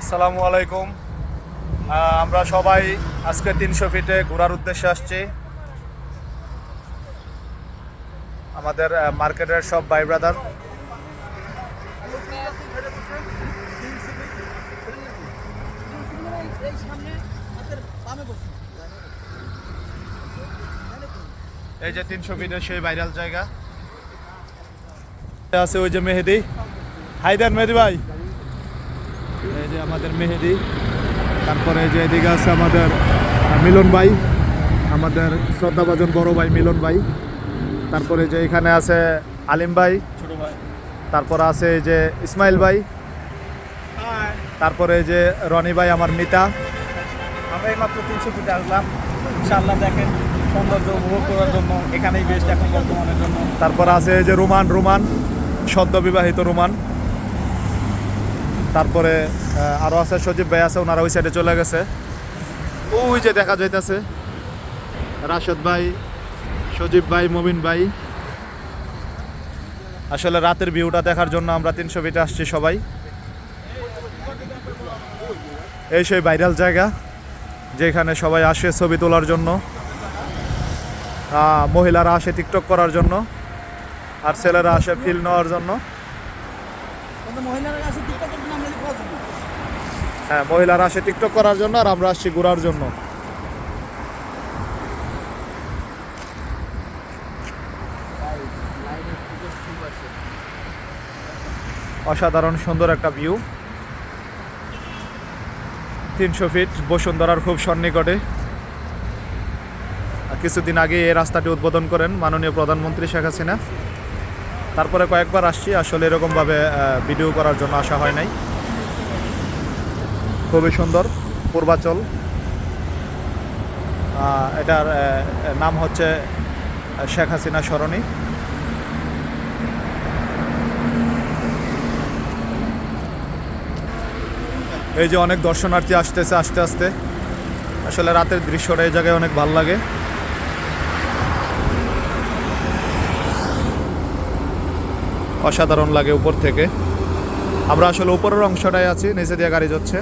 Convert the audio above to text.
আসসালামু আলাইকুম। আমরা সবাই আজকে 300 ফিটে ঘোরার উদ্দেশ্যে আসছি। আমাদের মার্কেটের সব ভাই ব্রাদার। এই যে 300 ফিটের সেই ভাইরাল জায়গা আছে, ওই যে মেহেদি। হায়দার মেহেদি ভাই, এই যে আমাদের মেহেদি। তারপরে এই যে এদিকে আছে আমাদের মিলন ভাই, আমাদের শ্রদ্ধাভাজন বড় ভাই মিলন ভাই। তারপরে যে এখানে আছে আলিম ভাই, ছোট ভাই। তারপর আছে এই যে ইসমাইল ভাই, তারপরে এই যে রনি ভাই, আমার মিতা। আমরা এই মাত্র 300 ফিটে আসলাম। ইনশাআল্লাহ দেখেন, সৌন্দর্য উপভোগ করার জন্য এখানেই বেস্ট এখন বর্তমানের জন্য। তারপর আছে এই যে রুমান সদ্য বিবাহিত রুমান। তারপরে আরও আছে সজীব ভাই আছে, ওনারা ওই সাইডে চলে গেছে। ওই যে দেখা যাইতেছে রাশেদ ভাই, সজীব ভাই, মবিন ভাই। আসলে রাতের ভিউটা দেখার জন্য আমরা 300 ফিটে আসছি সবাই। এই সেই ভাইরাল জায়গা যেখানে সবাই আসে ছবি তোলার জন্য, মহিলারা আসে টিকটক করার জন্য, আর ছেলেরা আসে ফিল নেওয়ার জন্য। হ্যাঁ, মহিলারা আসে টিকটক করার জন্য, আর আমরা আসছি ঘোরার জন্য। অসাধারণ সুন্দর একটা ভিউ। 300 ফিট বসুন্ধরার খুব সন্নিকটে। কিছুদিন আগে এই রাস্তাটি উদ্বোধন করেন মাননীয় প্রধানমন্ত্রী শেখ হাসিনা। তারপরে কয়েকবার আসছি, আসলে এরকমভাবে ভিডিও করার জন্য আসা হয় নাই। খুবই সুন্দর পূর্বাচল। এটার নাম হচ্ছে শেখ হাসিনা সরণি। এই যে অনেক দর্শনার্থী আসতেছে আস্তে আস্তে। আসলে রাতের দৃশ্যটা এই জায়গায় অনেক ভালো লাগে। অসাধারণ লাগে উপর থেকে। আমরা আসলে উপরের অংশটায় আছি, নিচে দিয়ে গাড়ি যাচ্ছে।